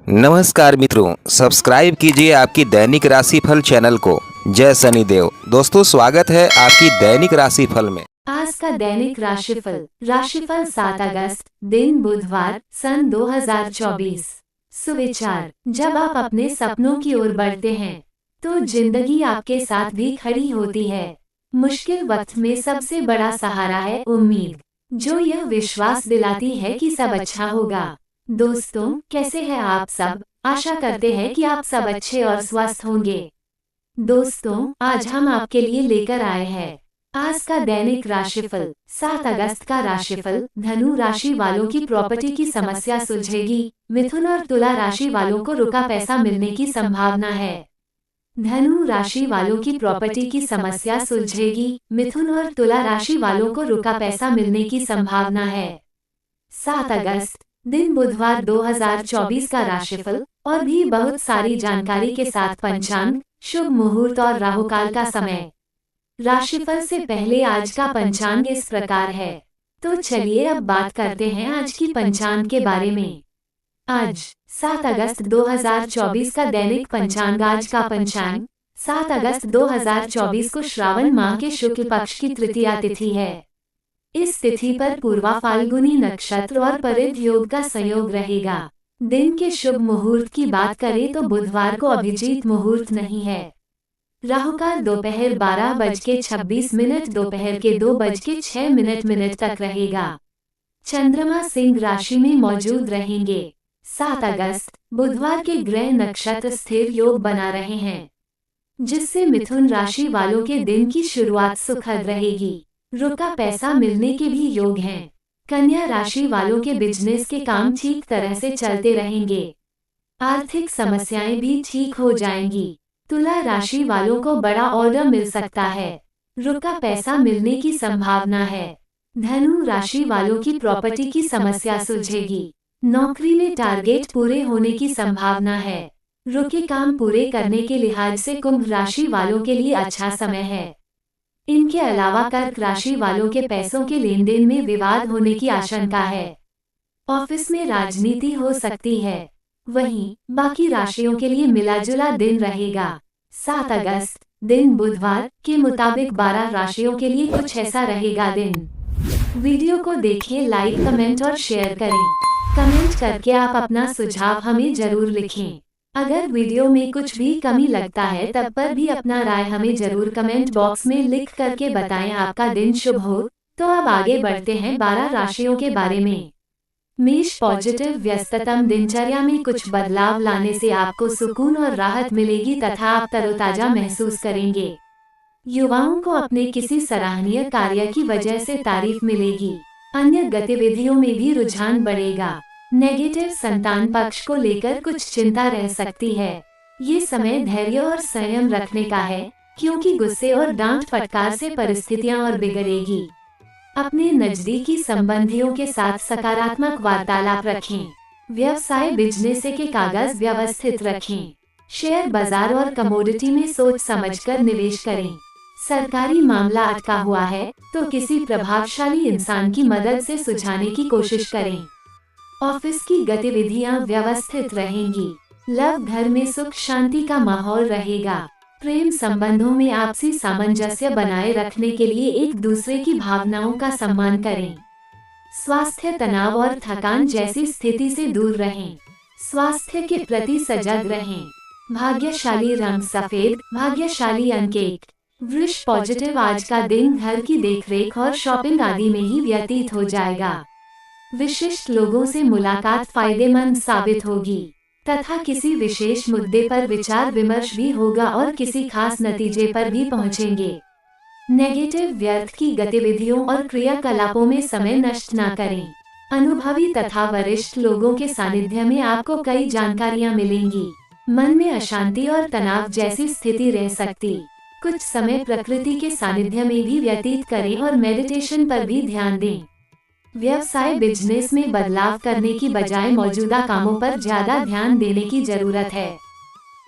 नमस्कार मित्रों, सब्सक्राइब कीजिए आपकी दैनिक राशिफल चैनल को। जय शनिदेव। दोस्तों, स्वागत है आपकी दैनिक राशिफल में। आज का दैनिक राशिफल 7 अगस्त दिन बुधवार सन 2024। सुविचार: जब आप अपने सपनों की ओर बढ़ते हैं तो जिंदगी आपके साथ भी खड़ी होती है। मुश्किल वक्त में सबसे बड़ा सहारा है उम्मीद, जो यह विश्वास दिलाती है कि सब अच्छा होगा। दोस्तों, कैसे हैं आप सब? आशा करते हैं कि आप सब अच्छे और स्वस्थ होंगे। दोस्तों, आज हम आपके लिए लेकर आए हैं आज का दैनिक राशिफल। 7 अगस्त का राशिफल धनु राशि वालों की प्रॉपर्टी की समस्या सुलझेगी। मिथुन और तुला राशि वालों को रुका पैसा मिलने की संभावना है। धनु राशि वालों की प्रॉपर्टी की समस्या सुलझेगी। मिथुन और तुला राशि वालों को रुका पैसा मिलने की संभावना है। 7 अगस्त दिन बुधवार 2024 का राशिफल और भी बहुत सारी जानकारी के साथ पंचांग, शुभ मुहूर्त और राहुकाल का समय। राशिफल से पहले आज का पंचांग इस प्रकार है। तो चलिए अब बात करते हैं आज की पंचांग के बारे में। आज 7 अगस्त 2024 का दैनिक पंचांग। आज का पंचांग 7 अगस्त 2024 को श्रावण माह के शुक्ल पक्ष की तृतीया तिथि है। इस तिथि पर पूर्वा फाल्गुनी नक्षत्र और परिध योग का संयोग रहेगा। दिन के शुभ मुहूर्त की बात करें तो बुधवार को अभिजीत मुहूर्त नहीं है। राहुकाल दोपहर 12:26 दोपहर के 2:06 तक रहेगा। चंद्रमा सिंह राशि में मौजूद रहेंगे। 7 अगस्त बुधवार के ग्रह नक्षत्र स्थिर योग बना रहे हैं, जिससे मिथुन राशि वालों के दिन की शुरुआत सुखद रहेगी। रुका पैसा मिलने के भी योग हैं। कन्या राशि वालों के बिजनेस के काम ठीक तरह से चलते रहेंगे। आर्थिक समस्याएं भी ठीक हो जाएंगी। तुला राशि वालों को बड़ा ऑर्डर मिल सकता है। रुका पैसा मिलने की संभावना है। धनु राशि वालों की प्रॉपर्टी की समस्या सुलझेगी। नौकरी में टारगेट पूरे होने की संभावना है। रुके काम पूरे करने के लिहाज से कुंभ राशि वालों के लिए अच्छा समय है। इनके अलावा कर्क राशि वालों के पैसों के लेन देन में विवाद होने की आशंका है। ऑफिस में राजनीति हो सकती है। वहीं बाकी राशियों के लिए मिला-जुला दिन रहेगा। 7 अगस्त दिन बुधवार के मुताबिक 12 राशियों के लिए कुछ ऐसा रहेगा दिन। वीडियो को देखें, लाइक, कमेंट और शेयर करें। कमेंट करके आप अपना सुझाव हमें जरूर लिखें। अगर वीडियो में कुछ भी कमी लगता है तब पर भी अपना राय हमें जरूर कमेंट बॉक्स में लिख करके बताएं। आपका दिन शुभ हो। तो अब आगे बढ़ते हैं 12 राशियों के बारे में। मेष पॉजिटिव व्यस्ततम दिनचर्या में कुछ बदलाव लाने से आपको सुकून और राहत मिलेगी तथा आप तरोताजा महसूस करेंगे। युवाओं को अपने किसी सराहनीय कार्य की वजह से तारीफ मिलेगी। अन्य गतिविधियों में भी रुझान बढ़ेगा। नेगेटिव संतान पक्ष को लेकर कुछ चिंता रह सकती है। ये समय धैर्य और संयम रखने का है, क्योंकि गुस्से और डांट फटकार से परिस्थितियां और बिगड़ेगी। अपने नजदीकी संबंधियों के साथ सकारात्मक वार्तालाप रखें। व्यवसाय बिजनेस के कागज व्यवस्थित रखें। शेयर बाजार और कमोडिटी में सोच समझकर निवेश करें। सरकारी मामला अटका हुआ है तो किसी प्रभावशाली इंसान की मदद से सुलझाने की कोशिश करें। ऑफिस की गतिविधियां व्यवस्थित रहेंगी। लव घर में सुख शांति का माहौल रहेगा। प्रेम संबंधों में आपसी सामंजस्य बनाए रखने के लिए एक दूसरे की भावनाओं का सम्मान करें। स्वास्थ्य तनाव और थकान जैसी स्थिति से दूर रहें। स्वास्थ्य के प्रति सजग रहें। भाग्यशाली रंग सफेद, भाग्यशाली अंक 1। वृष पॉजिटिव आज का दिन घर की देखरेख और शॉपिंग आदि में ही व्यतीत हो जाएगा। विशिष्ट लोगों से मुलाकात फायदेमंद साबित होगी तथा किसी विशेष मुद्दे पर विचार विमर्श भी होगा और किसी खास नतीजे पर भी पहुंचेंगे। नेगेटिव व्यर्थ की गतिविधियों और क्रियाकलापों में समय नष्ट न करें। अनुभवी तथा वरिष्ठ लोगों के सानिध्य में आपको कई जानकारियां मिलेंगी। मन में अशांति और तनाव जैसी स्थिति रह सकती। कुछ समय प्रकृति के सानिध्य में भी व्यतीत करें और मेडिटेशन पर भी ध्यान दें। व्यवसाय बिजनेस में बदलाव करने की बजाय मौजूदा कामों पर ज्यादा ध्यान देने की जरूरत है।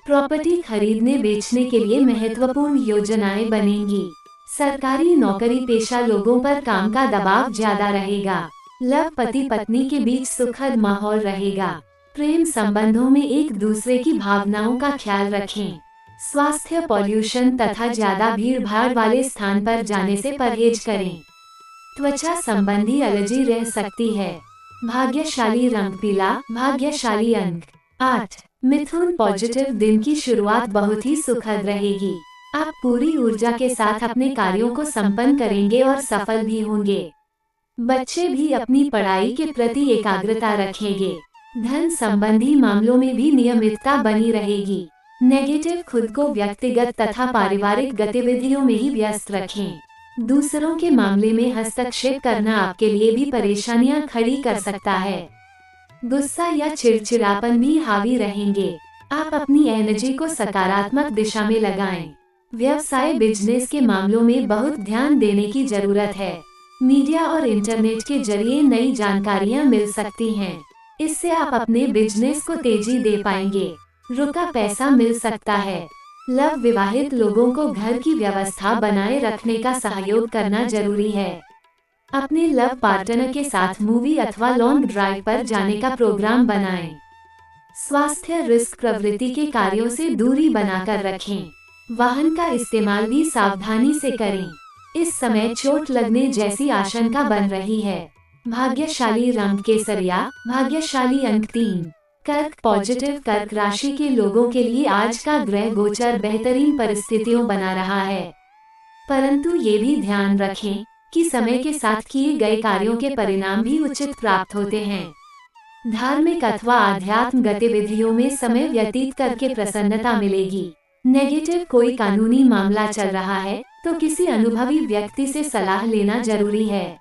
प्रॉपर्टी खरीदने बेचने के लिए महत्वपूर्ण योजनाएं बनेंगी। सरकारी नौकरी पेशा लोगों पर काम का दबाव ज्यादा रहेगा। लव पति पत्नी के बीच सुखद माहौल रहेगा। प्रेम संबंधों में एक दूसरे की भावनाओं का ख्याल रखें। स्वास्थ्य, पॉल्यूशन तथा ज्यादा भीड़ भाड़ वाले स्थान पर जाने से परहेज करें। त्वचा संबंधी एलर्जी रह सकती है। भाग्यशाली रंग पीला, भाग्यशाली अंक 8। मिथुन, पॉजिटिव दिन की शुरुआत बहुत ही सुखद रहेगी। आप पूरी ऊर्जा के साथ अपने कार्यों को संपन्न करेंगे और सफल भी होंगे। बच्चे भी अपनी पढ़ाई के प्रति एकाग्रता रखेंगे। धन संबंधी मामलों में भी नियमितता बनी रहेगी। नेगेटिव, खुद को व्यक्तिगत तथा पारिवारिक गतिविधियों में ही व्यस्त रखें। दूसरों के मामले में हस्तक्षेप करना आपके लिए भी परेशानियां खड़ी कर सकता है। गुस्सा या चिड़चिड़ापन भी हावी रहेंगे। आप अपनी एनर्जी को सकारात्मक दिशा में लगाएं। व्यवसाय, बिजनेस के मामलों में बहुत ध्यान देने की जरूरत है। मीडिया और इंटरनेट के जरिए नई जानकारियां मिल सकती हैं। इससे आप अपने बिजनेस को तेजी दे पाएंगे। रुका पैसा मिल सकता है। लव, विवाहित लोगों को घर की व्यवस्था बनाए रखने का सहयोग करना जरूरी है। अपने लव पार्टनर के साथ मूवी अथवा लॉन्ग ड्राइव पर जाने का प्रोग्राम बनाएं। स्वास्थ्य, रिस्क प्रवृत्ति के कार्यों से दूरी बनाकर रखें। वाहन का इस्तेमाल भी सावधानी से करें। इस समय चोट लगने जैसी आशंका बन रही है। भाग्यशाली रंग केसरिया, भाग्यशाली अंक 3। कर्क, पॉजिटिव, कर्क राशि के लोगों के लिए आज का ग्रह गोचर बेहतरीन परिस्थितियों बना रहा है, परंतु ये भी ध्यान रखें कि समय के साथ किए गए कार्यों के परिणाम भी उचित प्राप्त होते हैं। धार्मिक अथवा आध्यात्म गतिविधियों में समय व्यतीत करके प्रसन्नता मिलेगी। नेगेटिव, कोई कानूनी मामला चल रहा है तो किसी अनुभवी व्यक्ति से सलाह लेना जरूरी है।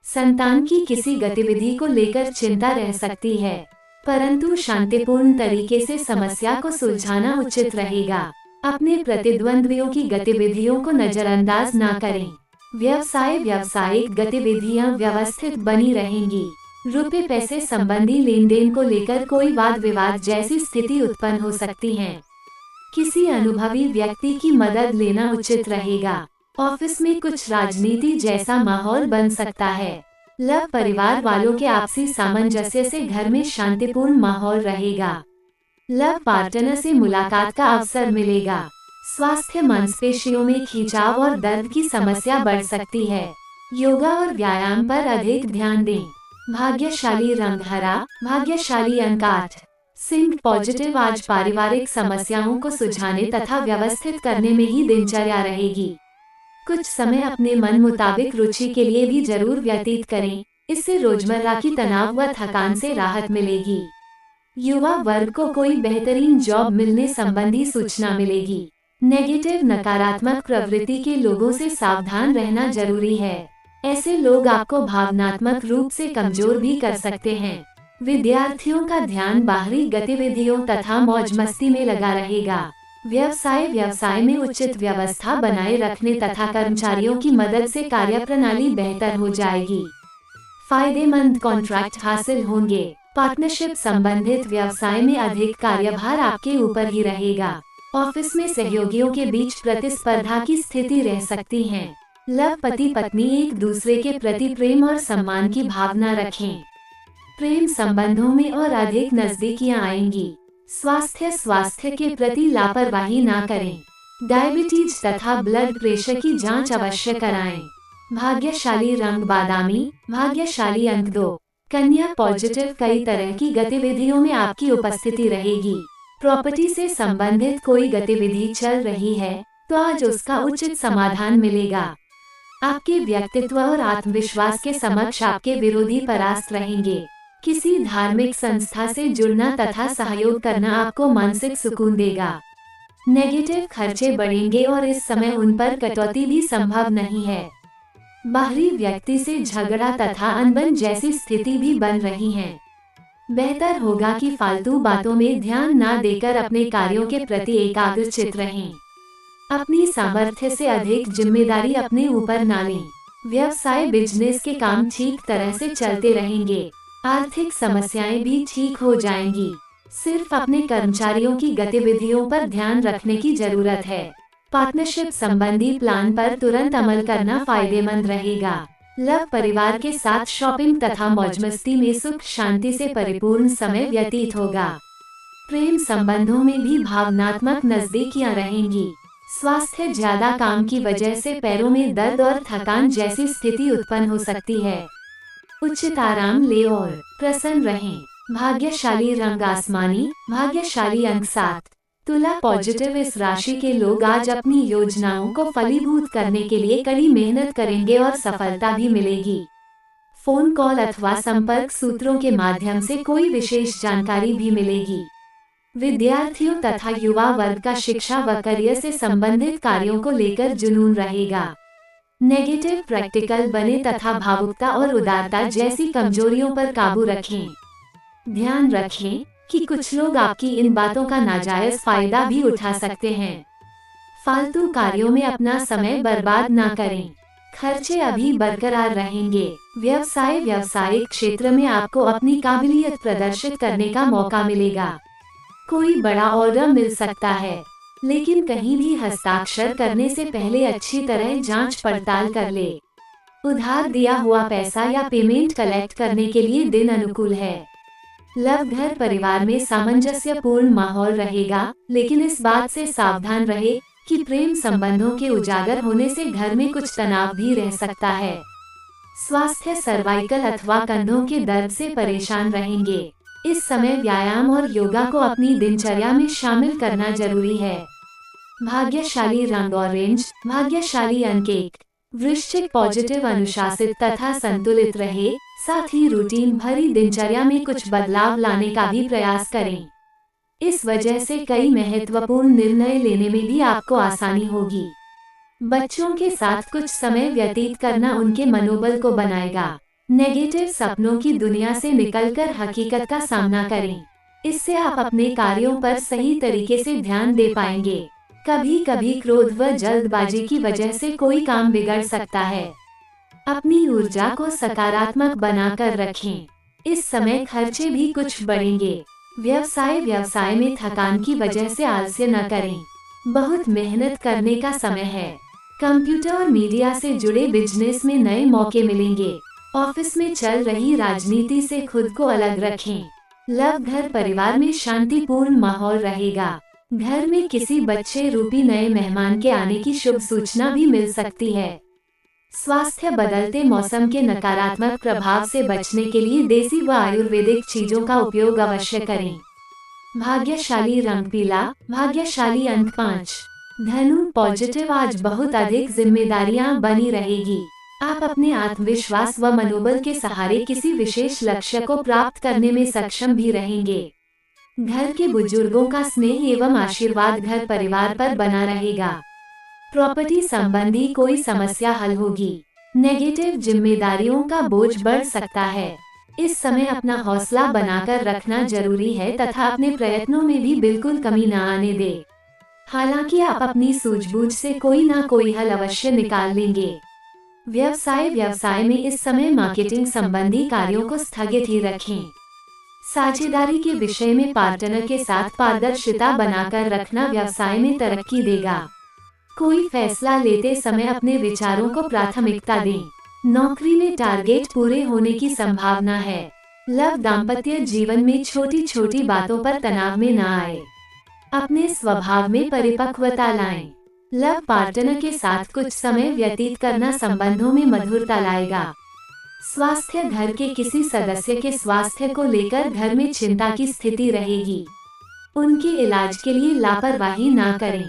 संतान की किसी गतिविधि को लेकर चिंता रह सकती है, परंतु शांतिपूर्ण तरीके से समस्या को सुलझाना उचित रहेगा। अपने प्रतिद्वंद्वियों की गतिविधियों को नजरअंदाज न करें। व्यवसाय, व्यावसायिक गतिविधियां व्यवस्थित बनी रहेंगी। रुपए पैसे संबंधी लेन देन को लेकर कोई वाद विवाद जैसी स्थिति उत्पन्न हो सकती है। किसी अनुभवी व्यक्ति की मदद लेना उचित रहेगा। ऑफिस में कुछ राजनीति जैसा माहौल बन सकता है। लव, परिवार वालों के आपसी सामंजस्य से घर में शांतिपूर्ण माहौल रहेगा। लव पार्टनर से मुलाकात का अवसर मिलेगा। स्वास्थ्य, मांसपेशियों में खिंचाव और दर्द की समस्या बढ़ सकती है। योगा और व्यायाम पर अधिक ध्यान दें। भाग्यशाली रंग हरा, भाग्यशाली अंक 8। सिंह, पॉजिटिव, आज पारिवारिक समस्याओं को सुलझाने तथा व्यवस्थित करने में ही दिनचर्या रहेगी। कुछ समय अपने मन मुताबिक रुचि के लिए भी जरूर व्यतीत करें। इससे रोजमर्रा की तनाव व थकान से राहत मिलेगी। युवा वर्ग को कोई बेहतरीन जॉब मिलने संबंधी सूचना मिलेगी। नेगेटिव, नकारात्मक प्रवृत्ति के लोगों से सावधान रहना जरूरी है। ऐसे लोग आपको भावनात्मक रूप से कमजोर भी कर सकते हैं। विद्यार्थियों का ध्यान बाहरी गतिविधियों तथा मौज मस्ती में लगा रहेगा। व्यवसाय में उचित व्यवस्था बनाए रखने तथा कर्मचारियों की मदद से कार्यप्रणाली बेहतर हो जाएगी। फायदेमंद कॉन्ट्रैक्ट हासिल होंगे। पार्टनरशिप संबंधित व्यवसाय में अधिक कार्यभार आपके ऊपर ही रहेगा। ऑफिस में सहयोगियों के बीच प्रतिस्पर्धा की स्थिति रह सकती है। लव, पति पत्नी एक दूसरे के प्रति प्रेम और सम्मान की भावना रखें। प्रेम संबंधों में और अधिक नजदीकियां आएंगी। स्वास्थ्य के प्रति लापरवाही ना करें। डायबिटीज तथा ब्लड प्रेशर की जांच अवश्य कराएं। भाग्यशाली रंग बादामी, भाग्यशाली अंक 2। कन्या, पॉजिटिव, कई तरह की गतिविधियों में आपकी उपस्थिति रहेगी। प्रॉपर्टी से संबंधित कोई गतिविधि चल रही है तो आज उसका उचित समाधान मिलेगा। आपके व्यक्तित्व और आत्मविश्वास के समक्ष आपके विरोधी परास्त रहेंगे। किसी धार्मिक संस्था से जुड़ना तथा सहयोग करना आपको मानसिक सुकून देगा। नेगेटिव, खर्चे बढ़ेंगे और इस समय उन पर कटौती भी संभव नहीं है। बाहरी व्यक्ति से झगड़ा तथा अनबन जैसी स्थिति भी बन रही है। बेहतर होगा कि फालतू बातों में ध्यान न देकर अपने कार्यों के प्रति एकाग्रचित रहें। अपनी सामर्थ्य से अधिक जिम्मेदारी अपने ऊपर न लें। व्यवसाय, बिजनेस के काम ठीक तरह से चलते रहेंगे। आर्थिक समस्याएं भी ठीक हो जाएंगी। सिर्फ अपने कर्मचारियों की गतिविधियों पर ध्यान रखने की जरूरत है। पार्टनरशिप संबंधी प्लान पर तुरंत अमल करना फायदेमंद रहेगा। लव परिवार के साथ शॉपिंग तथा मौज मस्ती में सुख शांति से परिपूर्ण समय व्यतीत होगा। प्रेम संबंधों में भी भावनात्मक नजदीकियां रहेंगी। स्वास्थ्य ज्यादा काम की वजह से पैरों में दर्द और थकान जैसी स्थिति उत्पन्न हो सकती है। उचित आराम ले और प्रसन्न रहें। भाग्यशाली रंग आसमानी, भाग्यशाली अंक 7। तुला पॉजिटिव, इस राशि के लोग आज अपनी योजनाओं को फलीभूत करने के लिए कड़ी मेहनत करेंगे और सफलता भी मिलेगी। फोन कॉल अथवा संपर्क सूत्रों के माध्यम से कोई विशेष जानकारी भी मिलेगी। विद्यार्थियों तथा युवा वर्ग का शिक्षा व करियर से संबंधित कार्यों को लेकर जुनून रहेगा। नेगेटिव प्रैक्टिकल बने तथा भावुकता और उदारता जैसी कमजोरियों पर काबू रखें। ध्यान रखें कि कुछ लोग आपकी इन बातों का नाजायज फायदा भी उठा सकते हैं। फालतू कार्यों में अपना समय बर्बाद न करें। खर्चे अभी बरकरार रहेंगे। व्यावसायिक क्षेत्र में आपको अपनी काबिलियत प्रदर्शित करने का मौका मिलेगा। कोई बड़ा ऑर्डर मिल सकता है, लेकिन कहीं भी हस्ताक्षर करने से पहले अच्छी तरह जांच पड़ताल कर ले। उधार दिया हुआ पैसा या पेमेंट कलेक्ट करने के लिए दिन अनुकूल है। लव घर परिवार में सामंजस्यपूर्ण माहौल रहेगा, लेकिन इस बात से सावधान रहे कि प्रेम संबंधों के उजागर होने से घर में कुछ तनाव भी रह सकता है। स्वास्थ्य सर्वाइकल अथवा कंधों के दर्द से परेशान रहेंगे। इस समय व्यायाम और योगा को अपनी दिनचर्या में शामिल करना जरूरी है। भाग्यशाली रंग ऑरेंज, भाग्यशाली अंक 1। वृश्चिक पॉजिटिव, अनुशासित तथा संतुलित रहे, साथ ही रूटीन भरी दिनचर्या में कुछ बदलाव लाने का भी प्रयास करें। इस वजह से कई महत्वपूर्ण निर्णय लेने में भी आपको आसानी होगी। बच्चों के साथ कुछ समय व्यतीत करना उनके मनोबल को बनाएगा। नेगेटिव सपनों की दुनिया से निकलकर हकीकत का सामना करें। इससे आप अपने कार्यों पर सही तरीके से ध्यान दे पाएंगे। कभी कभी क्रोध व जल्दबाजी की वजह से कोई काम बिगड़ सकता है। अपनी ऊर्जा को सकारात्मक बनाकर रखें। इस समय खर्चे भी कुछ बढ़ेंगे। व्यवसाय में थकान की वजह से आलस्य न करें। बहुत मेहनत करने का समय है। कंप्यूटर और मीडिया से जुड़े बिजनेस में नए मौके मिलेंगे। ऑफिस में चल रही राजनीति से खुद को अलग रखें। लव घर परिवार में शांतिपूर्ण माहौल रहेगा। घर में किसी बच्चे रूपी नए मेहमान के आने की शुभ सूचना भी मिल सकती है। स्वास्थ्य बदलते मौसम के नकारात्मक प्रभाव से बचने के लिए देसी व आयुर्वेदिक चीजों का उपयोग अवश्य करें। भाग्यशाली रंग पीला, भाग्यशाली अंक 5। धनु पॉजिटिव, आज बहुत अधिक जिम्मेदारियां बनी रहेगी। आप अपने आत्मविश्वास व मनोबल के सहारे किसी विशेष लक्ष्य को प्राप्त करने में सक्षम भी रहेंगे। घर के बुजुर्गों का स्नेह एवं आशीर्वाद घर परिवार पर बना रहेगा। प्रॉपर्टी संबंधी कोई समस्या हल होगी। नेगेटिव जिम्मेदारियों का बोझ बढ़ सकता है। इस समय अपना हौसला बनाकर रखना जरूरी है तथा अपने प्रयत्नों में भी बिल्कुल कमी न आने दे। हालांकि आप अपनी सूझबूझ से कोई ना कोई हल अवश्य निकाल लेंगे। व्यवसाय में इस समय मार्केटिंग संबंधी कार्यों को स्थगित ही रखें। साझेदारी के विषय में पार्टनर के साथ पारदर्शिता बनाकर रखना व्यवसाय में तरक्की देगा। कोई फैसला लेते समय अपने विचारों को प्राथमिकता दें। नौकरी में टारगेट पूरे होने की संभावना है। लव दाम्पत्य जीवन में छोटी छोटी बातों पर तनाव में न आए। अपने स्वभाव में परिपक्वता लाएं। लव पार्टनर के साथ कुछ समय व्यतीत करना संबंधों में मधुरता लाएगा। स्वास्थ्य, घर के किसी सदस्य के स्वास्थ्य को लेकर घर में चिंता की स्थिति रहेगी। उनके इलाज के लिए लापरवाही ना करें।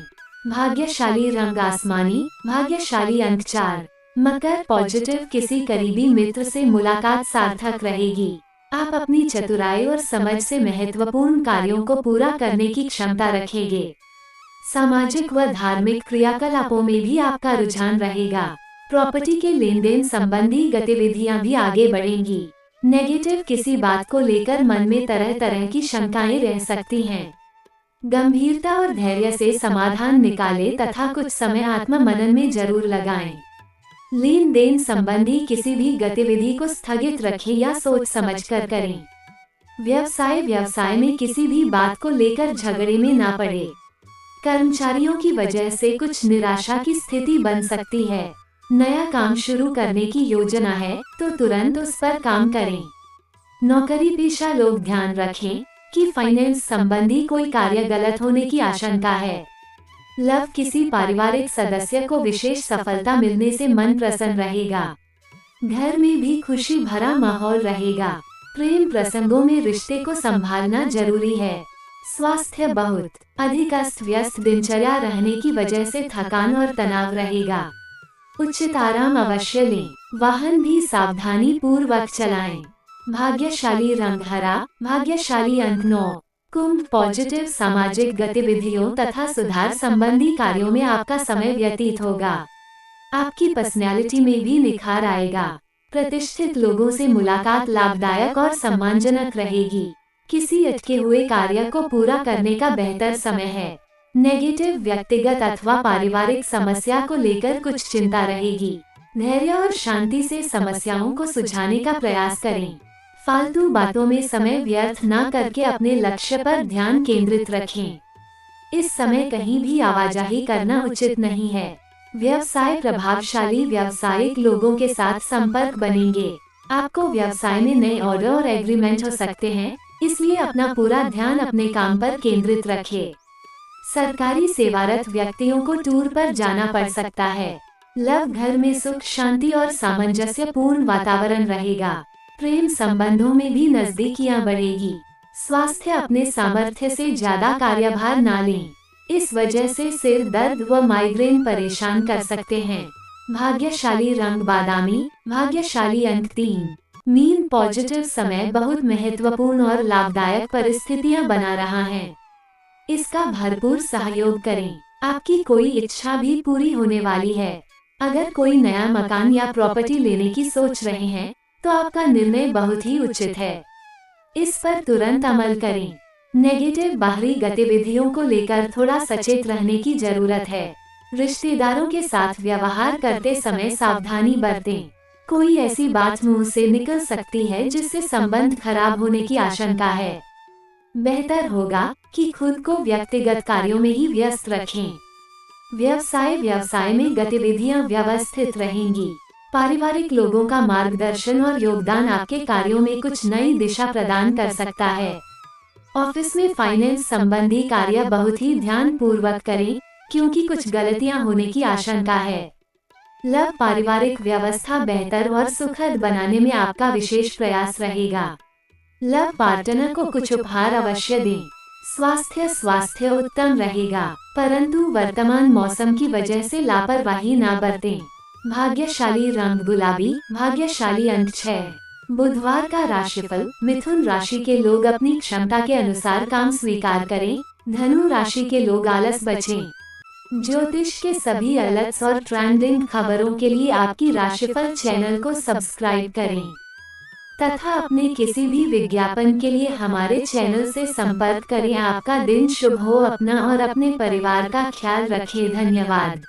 भाग्यशाली रंग आसमानी, भाग्यशाली अंक 4। मकर पॉजिटिव, किसी करीबी मित्र से मुलाकात सार्थक रहेगी। आप अपनी चतुराई और समझ से महत्वपूर्ण कार्यों को पूरा करने की क्षमता रखेंगे। सामाजिक व धार्मिक क्रियाकलापों में भी आपका रुझान रहेगा। प्रॉपर्टी के लेन देन संबंधी गतिविधियां भी आगे बढ़ेंगी। नेगेटिव किसी बात को लेकर मन में तरह तरह की शंकाएं रह सकती हैं। गंभीरता और धैर्य से समाधान निकालें तथा कुछ समय आत्म मनन में जरूर लगाएं। लेन देन संबंधी किसी भी गतिविधि को स्थगित रखें या सोच समझकर करें। व्यवसाय में किसी भी बात को लेकर झगड़े में ना पड़े। कर्मचारियों की वजह से कुछ निराशा की स्थिति बन सकती है। नया काम शुरू करने की योजना है तो तुरंत उस पर काम करें। नौकरी पेशा लोग ध्यान रखें कि फाइनेंस संबंधी कोई कार्य गलत होने की आशंका है। लव, किसी पारिवारिक सदस्य को विशेष सफलता मिलने से मन प्रसन्न रहेगा। घर में भी खुशी भरा माहौल रहेगा। प्रेम प्रसंगों में रिश्ते को संभालना जरूरी है। स्वास्थ्य बहुत अधिक अस्त व्यस्त दिनचर्या रहने की वजह से थकान और तनाव रहेगा। उचित आराम अवश्य लें। वाहन भी सावधानी पूर्वक चलाएं। भाग्यशाली रंग हरा, भाग्यशाली अंक 9। कुंभ, पॉजिटिव सामाजिक गतिविधियों तथा सुधार संबंधी कार्यों में आपका समय व्यतीत होगा। आपकी पर्सनैलिटी में भी निखार आएगा। प्रतिष्ठित लोगों से मुलाकात लाभदायक और सम्मानजनक रहेगी। किसी अटके हुए कार्य को पूरा करने का बेहतर समय है। नेगेटिव, व्यक्तिगत अथवा पारिवारिक समस्या को लेकर कुछ चिंता रहेगी। धैर्य और शांति से समस्याओं को सुलझाने का प्रयास करें। फालतू बातों में समय व्यर्थ न करके अपने लक्ष्य पर ध्यान केंद्रित रखें। इस समय कहीं भी आवाजाही करना उचित नहीं है। व्यवसाय, प्रभावशाली व्यावसायिक लोगों के साथ संपर्क बनेंगे। आपको व्यवसाय में नए ऑर्डर और एग्रीमेंट हो सकते हैं, इसलिए अपना पूरा ध्यान अपने काम पर केंद्रित रखें। सरकारी सेवारत व्यक्तियों को टूर पर जाना पड़ सकता है। लव, घर में सुख शांति और सामंजस्यपूर्ण वातावरण रहेगा। प्रेम संबंधों में भी नजदीकियां बढ़ेगी। स्वास्थ्य, अपने सामर्थ्य से ज्यादा कार्यभार न लें। इस वजह से सिर दर्द व माइग्रेन परेशान कर सकते हैं। भाग्यशाली रंग बादामी, भाग्यशाली अंक 3। मीन, पॉजिटिव समय बहुत महत्वपूर्ण और लाभदायक परिस्थितियां बना रहा है। इसका भरपूर सहयोग करें। आपकी कोई इच्छा भी पूरी होने वाली है। अगर कोई नया मकान या प्रॉपर्टी लेने की सोच रहे हैं तो आपका निर्णय बहुत ही उचित है। इस पर तुरंत अमल करें। नेगेटिव, बाहरी गतिविधियों को लेकर थोड़ा सचेत रहने की जरूरत है। रिश्तेदारों के साथ व्यवहार करते समय सावधानी बरतें। कोई ऐसी बात मुंह से निकल सकती है जिससे संबंध खराब होने की आशंका है। बेहतर होगा कि खुद को व्यक्तिगत कार्यों में ही व्यस्त रखें। व्यवसाय में गतिविधियां व्यवस्थित रहेंगी। पारिवारिक लोगों का मार्गदर्शन और योगदान आपके कार्यों में कुछ नई दिशा प्रदान कर सकता है। ऑफिस में फाइनेंस संबंधी कार्य बहुत ही ध्यान पूर्वक करें, क्योंकि कुछ गलतियां होने की आशंका है। लव, पारिवारिक व्यवस्था बेहतर और सुखद बनाने में आपका विशेष प्रयास रहेगा। लव पार्टनर को कुछ उपहार अवश्य दें। स्वास्थ्य उत्तम रहेगा, परंतु वर्तमान मौसम की वजह से लापरवाही न बरतें। भाग्यशाली रंग गुलाबी, भाग्यशाली अंक 6। बुधवार का राशिफल। मिथुन राशि के लोग अपनी क्षमता के अनुसार काम स्वीकार करें। धनु राशि के लोग आलस बचें। ज्योतिष के सभी अलर्ट्स और ट्रेंडिंग खबरों के लिए आपकी राशिफल चैनल को सब्सक्राइब करें तथा अपने किसी भी विज्ञापन के लिए हमारे चैनल से संपर्क करें। आपका दिन शुभ हो। अपना और अपने परिवार का ख्याल रखें। धन्यवाद।